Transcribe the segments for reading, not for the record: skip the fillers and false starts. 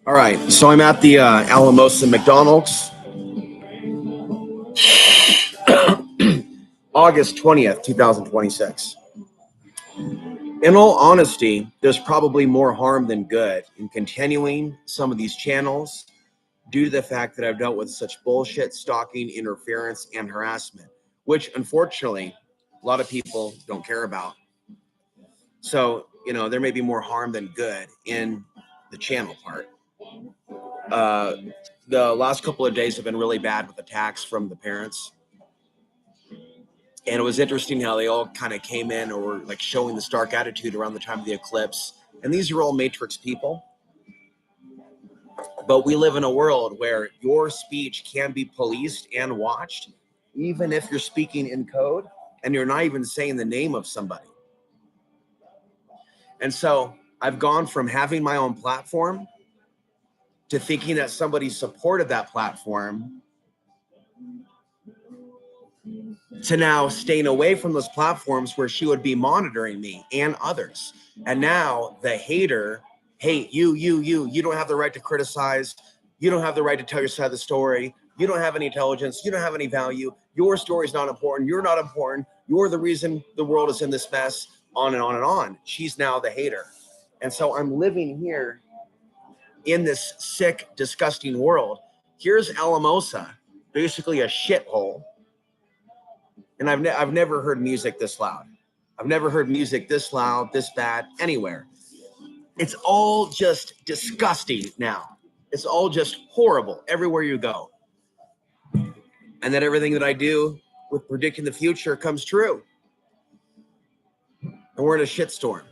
All right, so I'm at the Alamosa McDonald's, August 20th, 2026. In all honesty, there's probably more harm than good in continuing some of these channels due to the fact that I've dealt with such bullshit, stalking, interference, and harassment, which unfortunately a lot of people don't care about. So, there may be more harm than good in the channel part. Uh, the last couple of days have been really bad with attacks from the parents. And it was interesting how they all kind of came in or were like showing this dark attitude around the time of the eclipse. And these are all matrix people. But we live in a world where your speech can be policed and watched, even if you're speaking in code and you're not even saying the name of somebody. And so I've gone from having my own platform to thinking that somebody supported that platform to now staying away from those platforms where she would be monitoring me and others. And now the hater, hey, you don't have the right to criticize. You don't have the right to tell your side of the story. You don't have any intelligence. You don't have any value. Your story is not important. You're not important. You're the reason the world is in this mess, on and on and on. She's now the hater. And so I'm living here in this sick, disgusting world. Here's Alamosa, basically a shithole. And I've never heard music this loud. I've never heard music this loud, this bad, anywhere. It's all just disgusting now. It's all just horrible everywhere you go. And then everything that I do with predicting the future comes true. And we're in a shitstorm.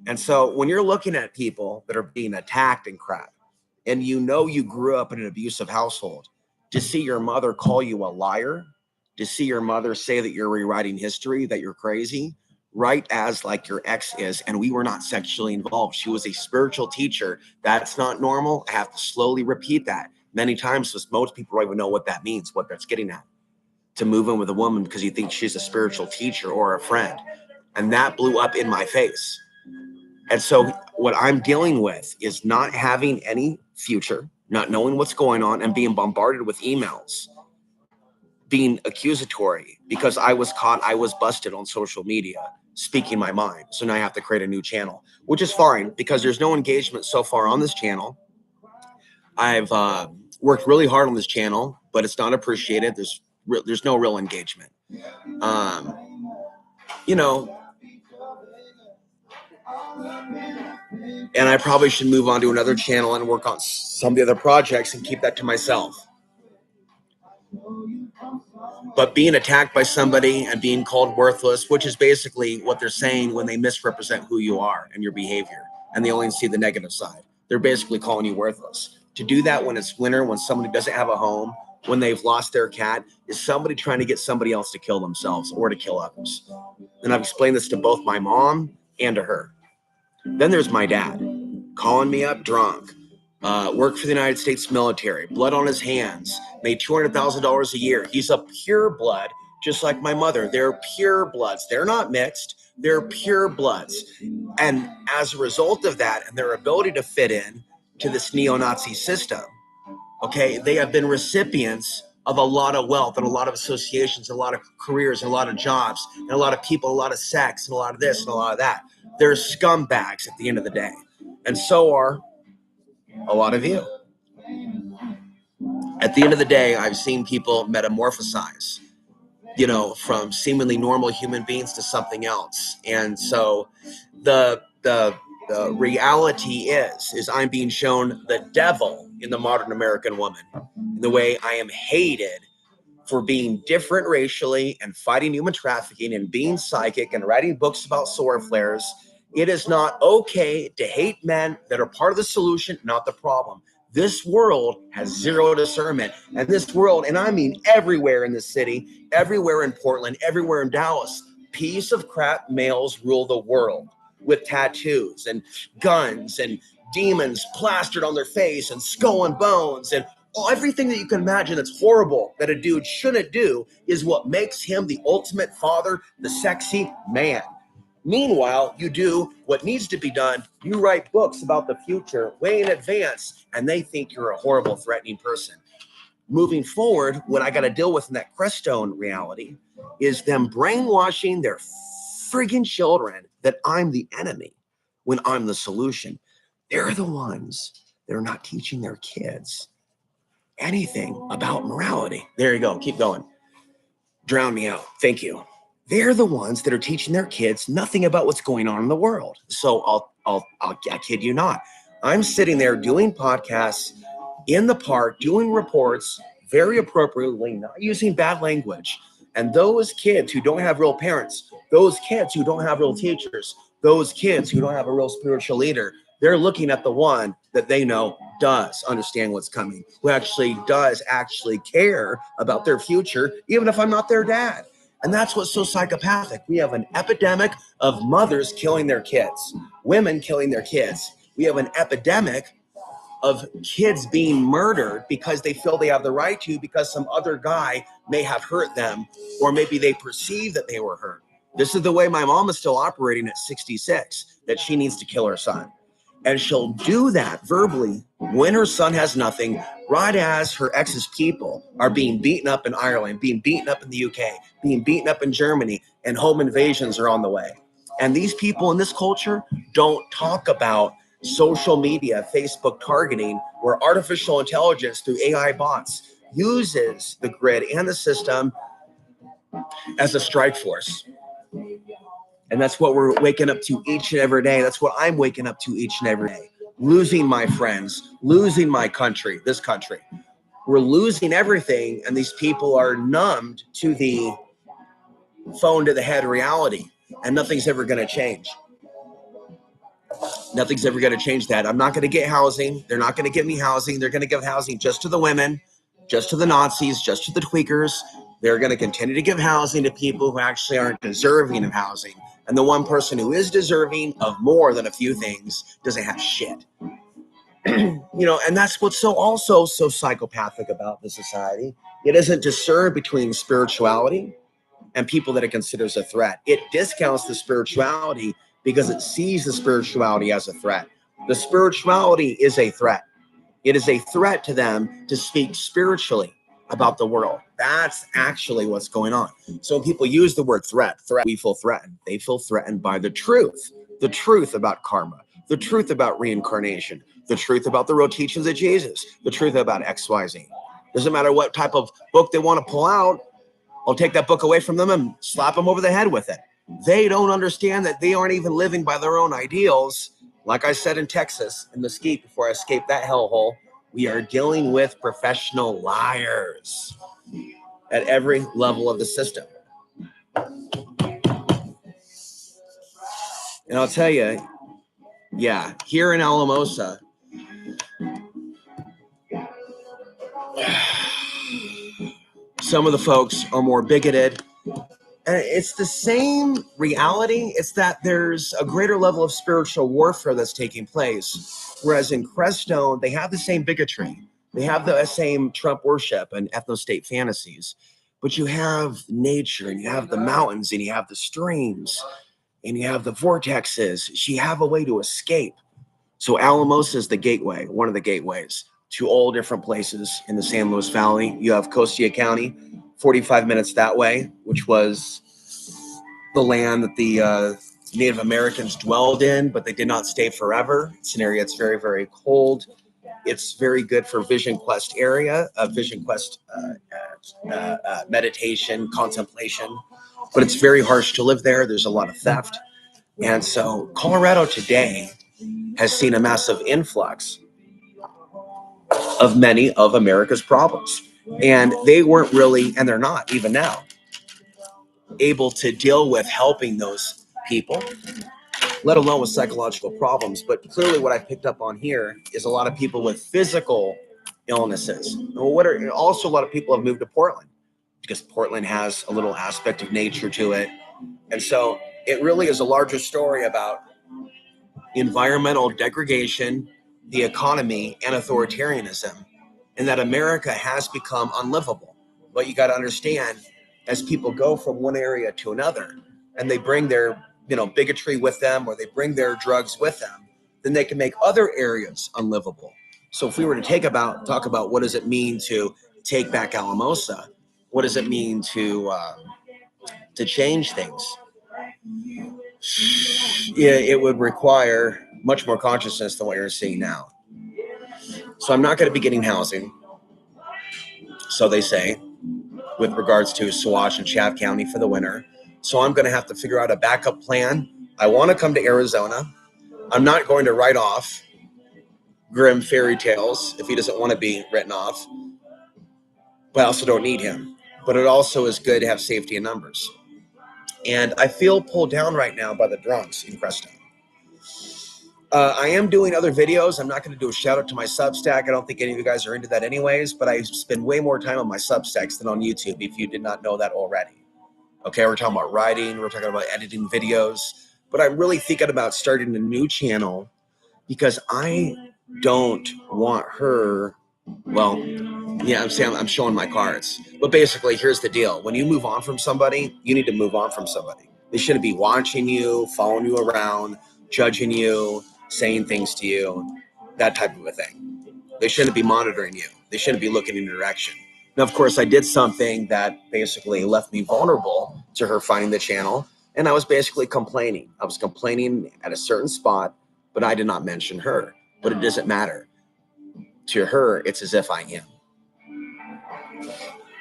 And so when you're looking at people that are being attacked and crap, and you grew up in an abusive household, to see your mother call you a liar, to see your mother say that you're rewriting history, that you're crazy, right as like your ex is, and we were not sexually involved. She was a spiritual teacher. That's not normal. I have to slowly repeat that many times because most people don't even know what that means, what that's getting at. To move in with a woman because you think she's a spiritual teacher or a friend. And that blew up in my face. And so what I'm dealing with is not having any future, not knowing what's going on, and being bombarded with emails, being accusatory because I was busted on social media, speaking my mind. So now I have to create a new channel, which is fine because there's no engagement so far on this channel. I've worked really hard on this channel, but it's not appreciated. There's no real engagement. And I probably should move on to another channel and work on some of the other projects and keep that to myself. But being attacked by somebody and being called worthless, which is basically what they're saying when they misrepresent who you are and your behavior, and they only see the negative side. They're basically calling you worthless. To do that when it's winter, when somebody doesn't have a home, when they've lost their cat, is somebody trying to get somebody else to kill themselves or to kill others. And I've explained this to both my mom and to her. Then there's my dad calling me up drunk, worked for the United States military, blood on his hands, made $200,000 a year. He's a pure blood, just like my mother. They're pure bloods. They're not mixed. They're pure bloods. And as a result of that and their ability to fit in to this neo-Nazi system, okay, they have been recipients of a lot of wealth and a lot of associations, a lot of careers, and a lot of jobs, and a lot of people, a lot of sex, and a lot of this and a lot of that. They're scumbags at the end of the day. And so are a lot of you. At the end of the day, I've seen people metamorphosize, from seemingly normal human beings to something else. And so the reality is I'm being shown the devil in the modern American woman, in the way I am hated for being different racially and fighting human trafficking and being psychic and writing books about solar flares. It is not okay to hate men that are part of the solution, not the problem. This world has zero discernment. And this world, and I mean everywhere in the city, everywhere in Portland, everywhere in Dallas, piece of crap males rule the world with tattoos and guns and demons plastered on their face and skull and bones and Everything that you can imagine that's horrible that a dude shouldn't do is what makes him the ultimate father, the sexy man. Meanwhile, you do what needs to be done. You write books about the future way in advance, and they think you're a horrible, threatening person. Moving forward, what I got to deal with in that Crestone reality is them brainwashing their friggin' children that I'm the enemy when I'm the solution. They're the ones that are not teaching their kids anything about morality. There you go. Keep going. Drown me out. Thank you. They're the ones that are teaching their kids nothing about what's going on in the world. So I kid you not. I'm sitting there doing podcasts in the park, doing reports very appropriately, not using bad language. And those kids who don't have real parents, those kids who don't have real teachers, those kids who don't have a real spiritual leader, they're looking at the one that they know does understand what's coming, who actually does care about their future, even if I'm not their dad. And that's what's so psychopathic. We have an epidemic of mothers killing their kids, women killing their kids. We have an epidemic of kids being murdered because they feel they have the right to, because some other guy may have hurt them, or maybe they perceive that they were hurt. This is the way my mom is still operating at 66, that she needs to kill her son. And she'll do that verbally when her son has nothing, right as her ex's people are being beaten up in Ireland, being beaten up in the UK, being beaten up in Germany, and home invasions are on the way. And these people in this culture don't talk about social media, Facebook targeting, where artificial intelligence through AI bots uses the grid and the system as a strike force. And that's what we're waking up to each and every day. That's what I'm waking up to each and every day. Losing my friends, losing my country, this country. We're losing everything, and these people are numbed to the phone to the head reality, and nothing's ever going to change. Nothing's ever going to change that. I'm not going to get housing. They're not going to give me housing. They're going to give housing just to the women, just to the Nazis, just to the tweakers. They're going to continue to give housing to people who actually aren't deserving of housing. And the one person who is deserving of more than a few things doesn't have shit. And that's what's also so psychopathic about the society. It doesn't discern between spirituality and people that it considers a threat. It discounts the spirituality because it sees the spirituality as a threat. The spirituality is a threat. It is a threat to them to speak spiritually about the world. That's actually what's going on. So when people use the word threat, we feel threatened. They feel threatened by the truth about karma, the truth about reincarnation, the truth about the real teachings of Jesus, the truth about XYZ. Doesn't matter what type of book they want to pull out, I'll take that book away from them and slap them over the head with it. They don't understand that they aren't even living by their own ideals. Like I said in Texas, in Mesquite, before I escaped that hellhole, we are dealing with professional liars at every level of the system. And I'll tell you, here in Alamosa, some of the folks are more bigoted. And it's the same reality. It's that there's a greater level of spiritual warfare that's taking place. Whereas in Crestone, they have the same bigotry. They have the same Trump worship and ethno-state fantasies. But you have nature, and you have the mountains, and you have the streams, and you have the vortexes. You have a way to escape. So Alamosa is the gateway, one of the gateways to all different places in the San Luis Valley. You have Costilla County, 45 minutes that way, which was the land that the Native Americans dwelled in, but they did not stay forever. It's an area that's very, very cold. It's very good for Vision Quest area, Vision Quest meditation, contemplation, but it's very harsh to live there. There's a lot of theft. And so Colorado today has seen a massive influx of many of America's problems. And they weren't really, and they're not even now, able to deal with helping those people, let alone with psychological problems. But clearly what I picked up on here is a lot of people with physical illnesses. Also a lot of people have moved to Portland because Portland has a little aspect of nature to it. And so it really is a larger story about environmental degradation, the economy, and authoritarianism. and that America has become unlivable. But you got to understand, as people go from one area to another, and they bring their bigotry with them, or they bring their drugs with them, then they can make other areas unlivable. So if we were to talk about what does it mean to take back Alamosa, what does it mean to change things? Yeah, it would require much more consciousness than what you're seeing now. So I'm not going to be getting housing, so they say, with regards to Sawash and Chav County for the winter. So I'm going to have to figure out a backup plan. I want to come to Arizona. I'm not going to write off Grimm fairy tales if he doesn't want to be written off, but I also don't need him. But it also is good to have safety in numbers. And I feel pulled down right now by the drunks in Crestone. I am doing other videos. I'm not going to do a shout out to my Substack. I don't think any of you guys are into that anyways, but I spend way more time on my Substacks than on YouTube, if you did not know that already. Okay, we're talking about writing, we're talking about editing videos, but I'm really thinking about starting a new channel because I don't want her, well, yeah, I'm showing my cards. But basically, here's the deal. When you move on from somebody, you need to move on from somebody. They shouldn't be watching you, following you around, judging you, saying things to you, that type of a thing. They shouldn't be monitoring you. They shouldn't be looking in your direction. Now, of course, I did something that basically left me vulnerable to her finding the channel, and I was basically complaining. I was complaining at a certain spot, but I did not mention her. But it doesn't matter. To her, it's as if I am.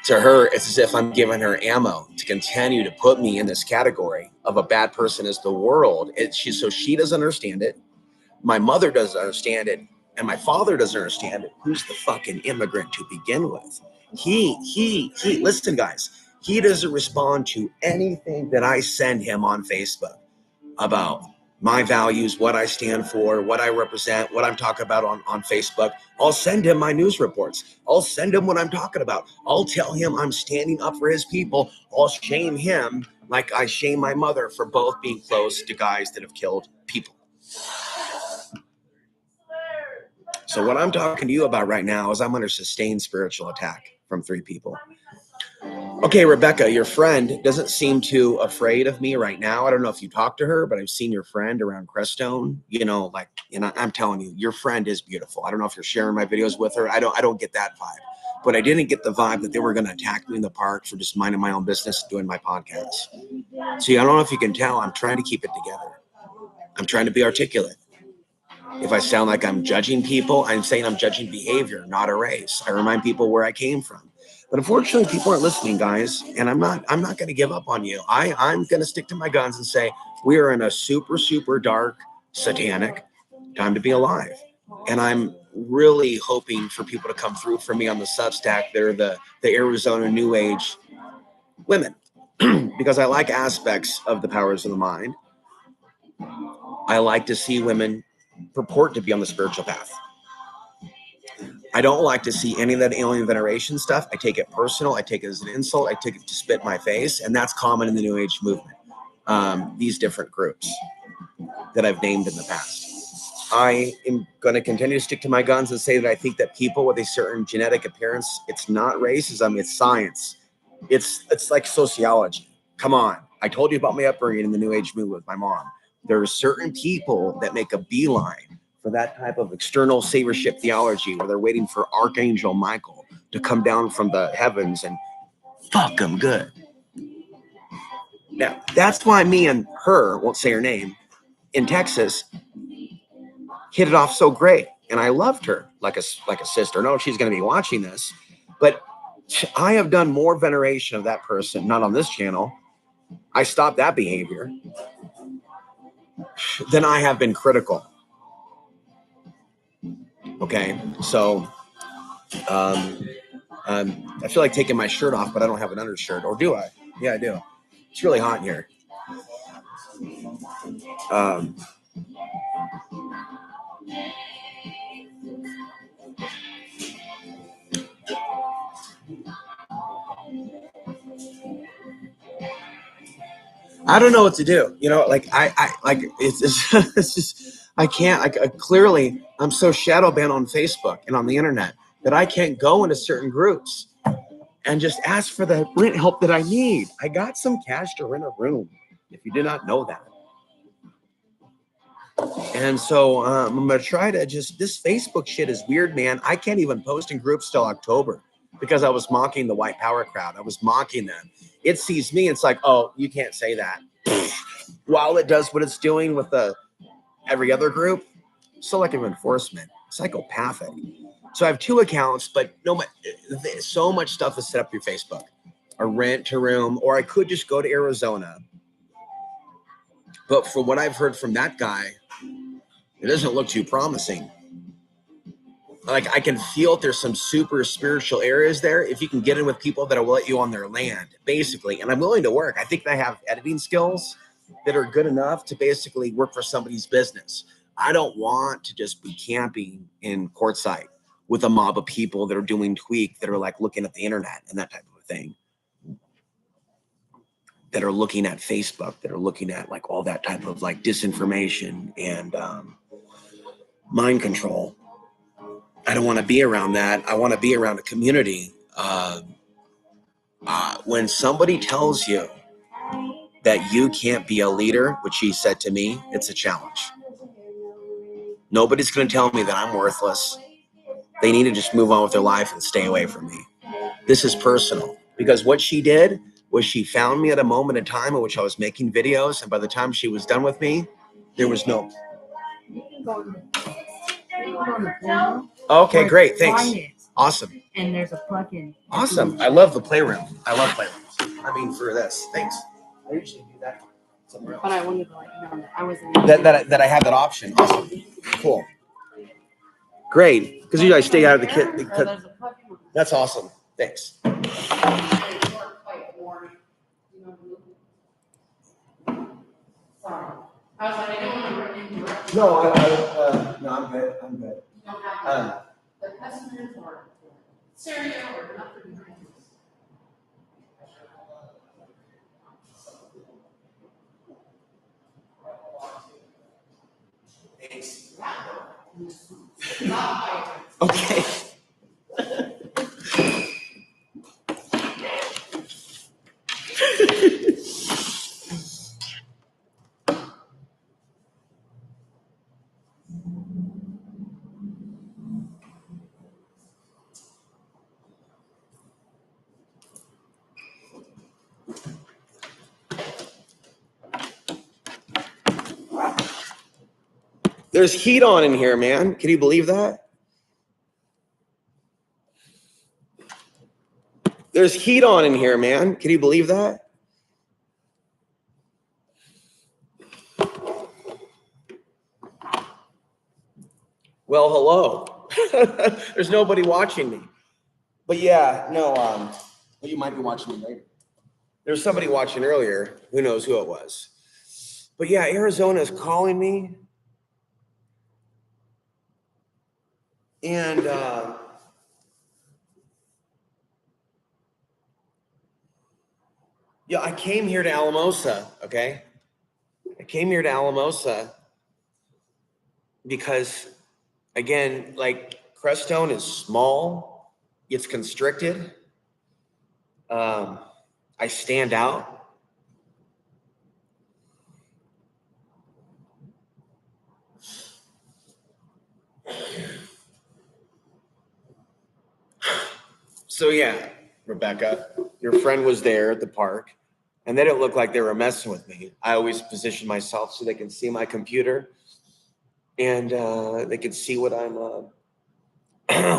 To her, it's as if I'm giving her ammo to continue to put me in this category of a bad person as the world. So she doesn't understand it. My mother doesn't understand it. And my father doesn't understand it. Who's the fucking immigrant to begin with? He, listen, guys, he doesn't respond to anything that I send him on Facebook about my values, what I stand for, what I represent, what I'm talking about on Facebook. I'll send him my news reports. I'll send him what I'm talking about. I'll tell him I'm standing up for his people. I'll shame him like I shame my mother for both being close to guys that have killed people. So what I'm talking to you about right now is I'm under sustained spiritual attack from 3 people. Okay, Rebecca, your friend doesn't seem too afraid of me right now. I don't know if you talked to her, but I've seen your friend around Crestone. I'm telling you, your friend is beautiful. I don't know if you're sharing my videos with her. I don't get that vibe. But I didn't get the vibe that they were going to attack me in the park for just minding my own business and doing my podcast. See, I don't know if you can tell, I'm trying to keep it together. I'm trying to be articulate. If I sound like I'm judging people, I'm saying I'm judging behavior, not a race. I remind people where I came from. But unfortunately, people aren't listening, guys, and I'm not going to give up on you. I'm going to stick to my guns and say we are in a super, super dark, satanic time to be alive. And I'm really hoping for people to come through for me on the Substack. They're the Arizona New Age women, because I like aspects of the powers of the mind. I like to see women purport to be on the spiritual path. I don't like to see any of that alien veneration stuff. I take it personal. I take it as an insult. I take it to spit in my face. And that's common in the New Age movement. These different groups that I've named in the past. I am going to continue to stick to my guns and say that I think that people with a certain genetic appearance, it's not racism, it's science. It's like sociology. Come on. I told you about my upbringing in the New Age movement with my mom. There are certain people that make a beeline for that type of external saviorship theology where they're waiting for Archangel Michael to come down from the heavens and fuck them good. Now, that's why me and her, won't say her name, in Texas, hit it off so great. And I loved her like a sister. No, she's going to be watching this. But I have done more veneration of that person, not on this channel. I stopped that behavior. Than I have been critical. Okay, so I feel like taking my shirt off, but I don't have an undershirt. Or do I? Yeah, I do. It's really hot in here. I don't know what to do. Like I like it's it's just I can't. Clearly, I'm so shadow banned on Facebook and on the internet that I can't go into certain groups and just ask for the rent help that I need. I got some cash to rent a room, if you did not know that. And so I'm going to try to just, this Facebook shit is weird, man. I can't even post in groups till October because I was mocking the white power crowd. I was mocking them. It sees me. It's like, oh, you can't say that. While it does what it's doing with every other group, selective enforcement, psychopathic. So I have 2 accounts, but so much stuff is set up through Facebook. A rent to room, or I could just go to Arizona. But for what I've heard from that guy, it doesn't look too promising. Like I can feel there's some super spiritual areas there if you can get in with people that will let you on their land, basically. And I'm willing to work. I think I have editing skills that are good enough to basically work for somebody's business. I don't want to just be camping in Quartzsite with a mob of people that are doing tweak, that are like looking at the internet and that type of a thing, that are looking at Facebook, that are looking at like all that type of like disinformation and mind control. I don't want to be around that. I want to be around a community. When somebody tells you that you can't be a leader, which he said to me, it's a challenge. Nobody's going to tell me that I'm worthless. They need to just move on with their life and stay away from me. This is personal, because what she did was she found me at a moment in time in which I was making videos, and by the time she was done with me, there was no. Okay, great, thanks. Awesome. And there's a plug-in. Awesome. I love the playroom. I love playrooms. I mean, for this. Thanks. I usually do that somewhere else. But I wanted to let you know that I wasn't. That I have that option. Awesome. Cool. Great. Because usually I stay out of the kit. That's awesome. Thanks. No, I'm good. I'm good. The customers are cereal or nothing. Okay. There's heat on in here, man. Can you believe that? There's heat on in here, man. Can you believe that? Well, hello. There's nobody watching me. But yeah, no, well, you might be watching me later. There was somebody watching earlier. Who knows who it was. But yeah, Arizona is calling me. And yeah, I came here to Alamosa, okay? I came here to Alamosa because, again, like Crestone is small, it's constricted. I stand out. So yeah, Rebecca, your friend was there at the park, and they didn't look like they were messing with me. I always position myself so they can see my computer, and they can see what I'm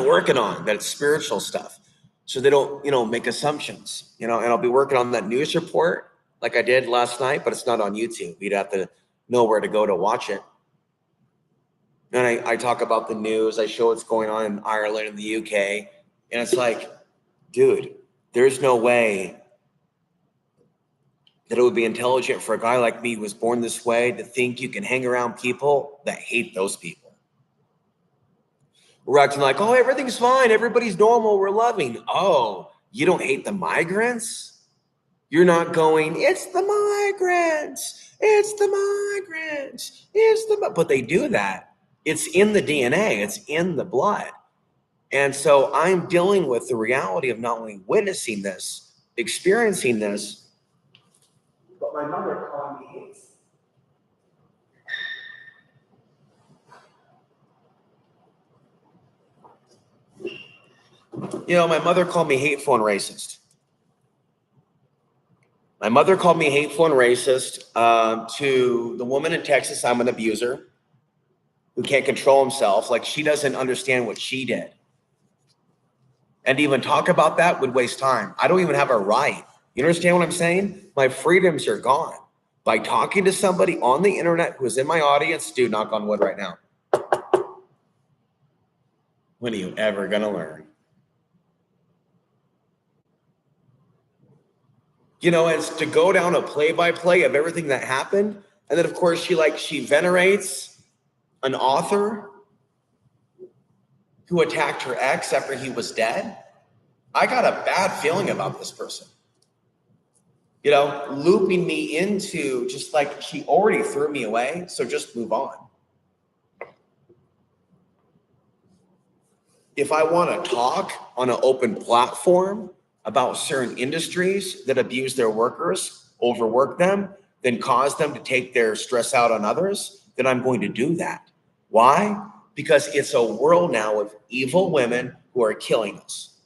working on, that it's spiritual stuff. So they don't, make assumptions, and I'll be working on that news report like I did last night, but it's not on YouTube. You'd have to know where to go to watch it. And I talk about the news. I show what's going on in Ireland and the UK. And it's like, dude, there's no way that it would be intelligent for a guy like me who was born this way to think you can hang around people that hate those people. We're acting like, oh, everything's fine. Everybody's normal. We're loving. Oh, you don't hate the migrants? You're not going, it's the migrants. It's the migrants. But they do that. It's in the DNA. It's in the blood. And so I'm dealing with the reality of not only witnessing this, experiencing this, but my mother calling me hate. You know, my mother called me hateful and racist. My mother called me hateful and racist to the woman in Texas. I'm an abuser who can't control himself. Like, she doesn't understand what she did. And to even talk about that would waste time. I don't even have a right. You understand what I'm saying? My freedoms are gone by talking to somebody on the internet who is in my audience. Dude, knock on wood right now. When are you ever going to learn? You know, it's to go down a play-by-play of everything that happened. And then, of course, she venerates an author who attacked her ex after he was dead. I got a bad feeling about this person. You know, looping me into just like she already threw me away, so just move on. If I want to talk on an open platform about certain industries that abuse their workers, overwork them, then cause them to take their stress out on others, then I'm going to do that. Why? Because it's a world now of evil women who are killing us.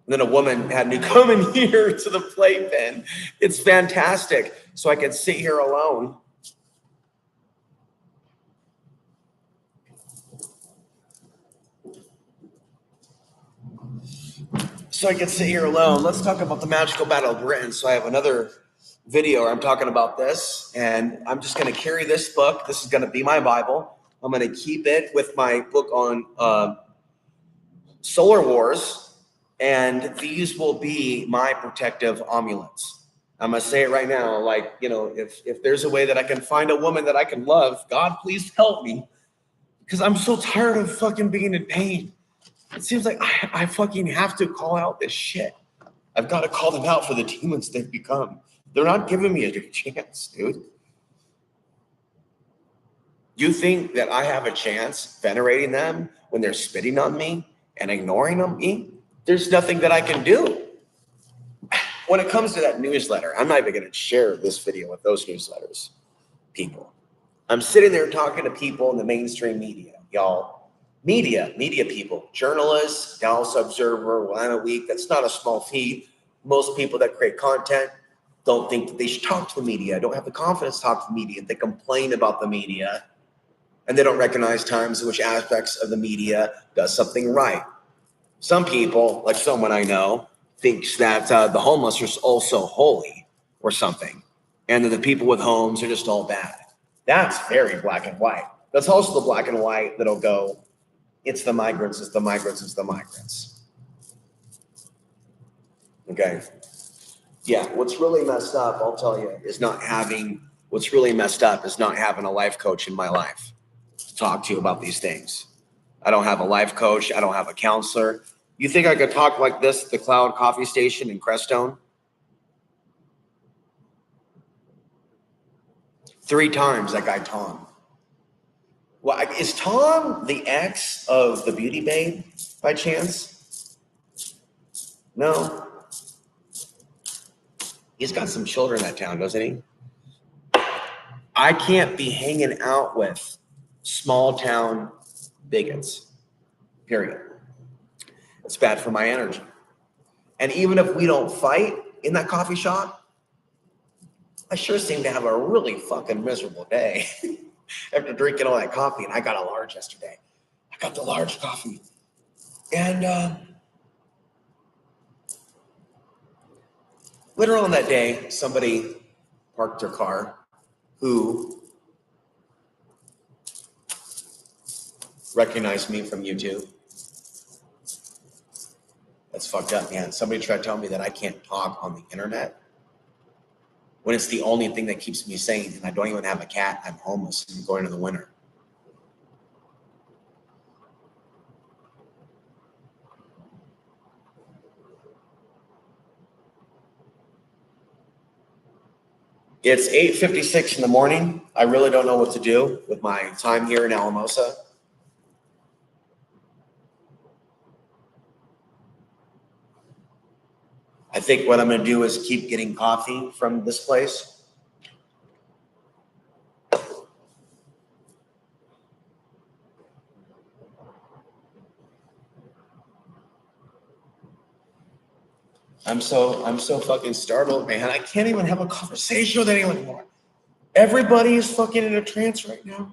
And then a woman had me come in here to the playpen. It's fantastic. So I can sit here alone. Let's talk about the magical battle of Britain. So I have another video where I'm talking about this, and I'm just going to carry this book. This is going to be my Bible. I'm going to keep it with my book on solar wars, and these will be my protective amulets. I'm going to say it right now. Like, you know, if there's a way that I can find a woman that I can love, God, please help me, because I'm so tired of fucking being in pain. It seems like I fucking have to call out this shit. I've got to call them out for the demons they've become. They're not giving me a chance, dude. You think that I have a chance venerating them when they're spitting on me and ignoring me? There's nothing that I can do. When it comes to that newsletter, I'm not even going to share this video with those newsletters, people. I'm sitting there talking to people in the mainstream media, y'all. Media people, journalists, Dallas Observer, Atlanta Week. That's not a small feat. Most people that create content don't think that they should talk to the media, don't have the confidence to talk to the media. They complain about the media, and they don't recognize times in which aspects of the media does something right. Some people, like someone I know, thinks that the homeless are also holy or something, and that the people with homes are just all bad. That's very black and white. That's also the black and white that'll go, it's the migrants, it's the migrants, it's the migrants. Okay. Yeah, what's really messed up, I'll tell you, is not having a life coach in my life to talk to you about these things. I don't have a life coach. I don't have a counselor. You think I could talk like this at the Cloud Coffee Station in Crestone? 3 times, that guy Tom. Well, is Tom the ex of the Beauty Babe by chance? No. He's got some children in that town, doesn't he? I can't be hanging out with small town bigots, period. It's bad for my energy. And even if we don't fight in that coffee shop, I sure seem to have a really fucking miserable day after drinking all that coffee. And I got a large yesterday. I got the large coffee. And later on that day, somebody parked their car who recognized me from YouTube. That's fucked up, man. Somebody tried to tell me that I can't talk on the internet when it's the only thing that keeps me sane. And I don't even have a cat. I'm homeless. I'm going to the winter. It's 8:56 in the morning. I really don't know what to do with my time here in Alamosa. think what I'm going to do is keep getting coffee from this place. I'm so fucking startled, man. I can't even have a conversation with anyone anymore. Everybody is fucking in a trance right now.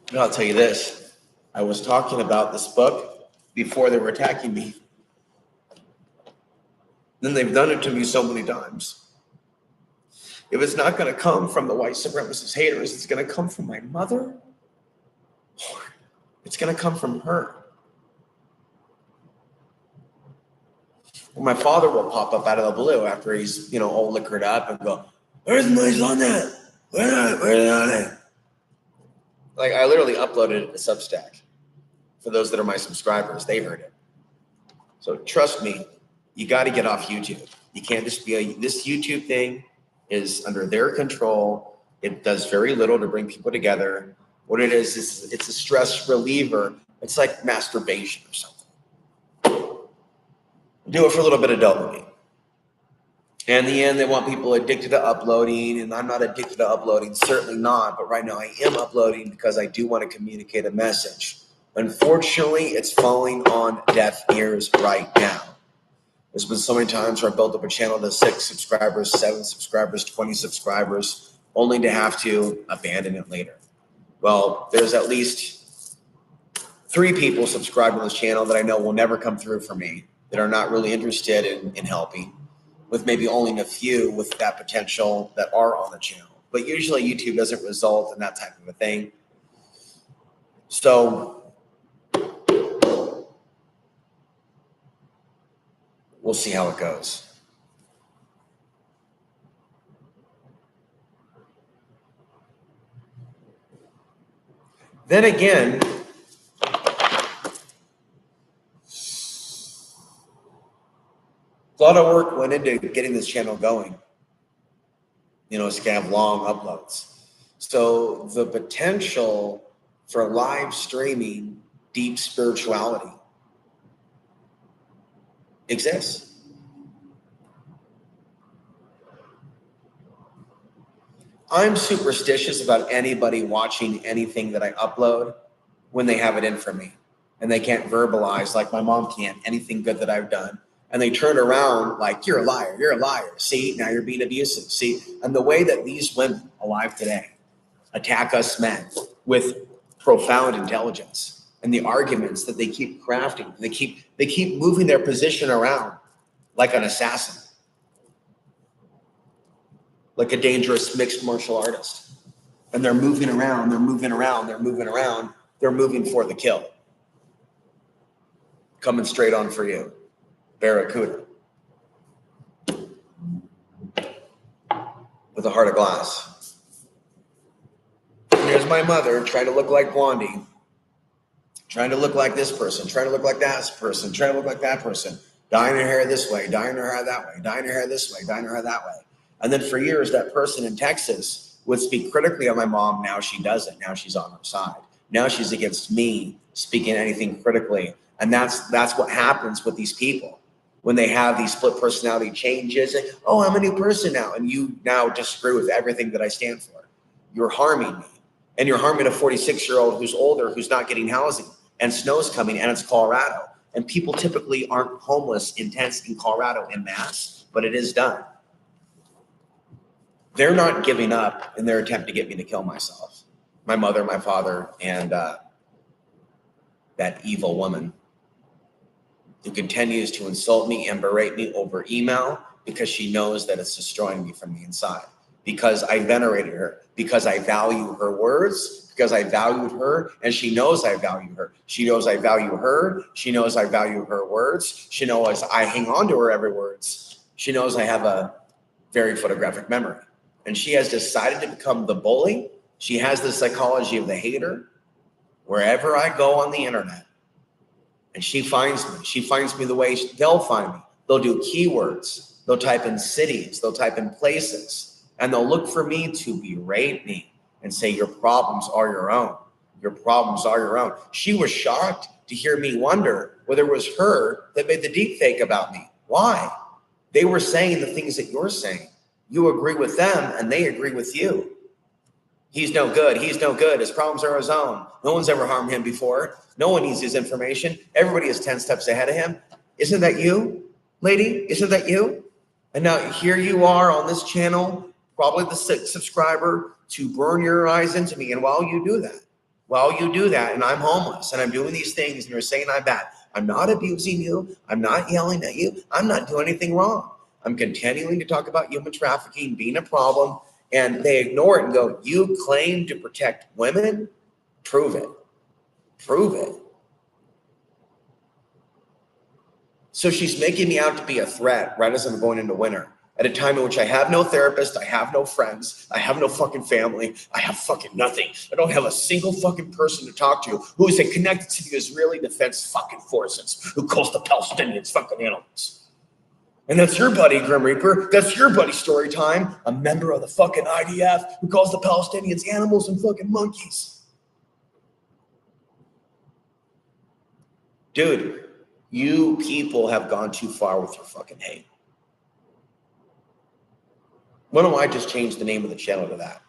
And I'll tell you this. I was talking about this book before they were attacking me. Then they've done it to me so many times. If it's not going to come from the white supremacist haters, it's going to come from my mother. Or it's going to come from her. Or my father will pop up out of the blue after he's, all liquored up and go, "Where's my son at? Where's it?" Like, I literally uploaded it to Substack. For those that are my subscribers, they heard it. So trust me, you got to get off YouTube. You can't just be this YouTube thing is under their control. It does very little to bring people together. What it is it's a stress reliever. It's like masturbation or something. Do it for a little bit of dopamine. And in the end, they want people addicted to uploading, and I'm not addicted to uploading, certainly not. But right now I am uploading because I do want to communicate a message. Unfortunately, it's falling on deaf ears right now. There's been so many times where I built up a channel to 6 subscribers, 7 subscribers, 20 subscribers, only to have to abandon it later. Well, there's at least 3 people subscribed to this channel that I know will never come through for me, that are not really interested in helping, with maybe only a few with that potential that are on the channel. But usually YouTube doesn't result in that type of a thing. So we'll see how it goes. Then again, a lot of work went into getting this channel going. It's going to have long uploads. So the potential for live streaming deep spirituality exists. I'm superstitious about anybody watching anything that I upload when they have it in for me and they can't verbalize, like my mom can't, anything good that I've done. And they turn around like, "You're a liar, you're a liar. See, now you're being abusive." See, and the way that these women alive today attack us men with profound intelligence and the arguments that they keep crafting, they keep moving their position around like an assassin, like a dangerous mixed martial artist. And they're moving around, they're moving around, they're moving around, they're moving for the kill. Coming straight on for you. Barracuda. With a heart of glass. And here's my mother trying to look like Blondie. Trying to look like this person, trying to look like that person, trying to look like that person. Dyeing her hair this way, dyeing her hair that way, dyeing her hair this way, dyeing her hair that way. And then for years, that person in Texas would speak critically of my mom. Now she doesn't. Now she's on her side. Now she's against me speaking anything critically. And that's what happens with these people when they have these split personality changes. And, "Oh, I'm a new person now." And you now disagree with everything that I stand for. You're harming me. And you're harming a 46-year-old who's older, who's not getting housing. And snow's coming, and it's Colorado. And people typically aren't homeless in tents in Colorado en masse, but it is done. They're not giving up in their attempt to get me to kill myself. My mother, my father, and that evil woman who continues to insult me and berate me over email because she knows that it's destroying me from the inside. Because I venerated her, because I value her words, because I valued her, and she knows I value her. She knows I value her. She knows I value her words. She knows I hang on to her every words. She knows I have a very photographic memory. And she has decided to become the bully. She has the psychology of the hater wherever I go on the internet. And she finds me. She finds me the way they'll find me. They'll do keywords. They'll type in cities. They'll type in places. And they'll look for me to berate me and say, your problems are your own. Your problems are your own. She was shocked to hear me wonder whether it was her that made the deep fake about me. Why? They were saying the things that you're saying. You agree with them and they agree with you. He's no good. He's no good. His problems are his own. No one's ever harmed him before. No one needs his information. Everybody is 10 steps ahead of him. Isn't that you, lady? Isn't that you? And now here you are on this channel, probably the 6th subscriber, to burn your eyes into me. And while you do that, and I'm homeless and I'm doing these things and you're saying I'm bad, I'm not abusing you. I'm not yelling at you. I'm not doing anything wrong. I'm continuing to talk about human trafficking being a problem, and they ignore it and go, you claim to protect women? Prove it. Prove it. So she's making me out to be a threat right as I'm going into winter, at a time in which I have no therapist, I have no friends, I have no fucking family, I have fucking nothing. I don't have a single fucking person to talk to who is connected to the Israeli Defense fucking Forces, who calls the Palestinians fucking animals. And that's your buddy, Grim Reaper. That's your buddy, Storytime, a member of the fucking IDF who calls the Palestinians animals and fucking monkeys. Dude, you people have gone too far with your fucking hate. Why don't I just change the name of the channel to that?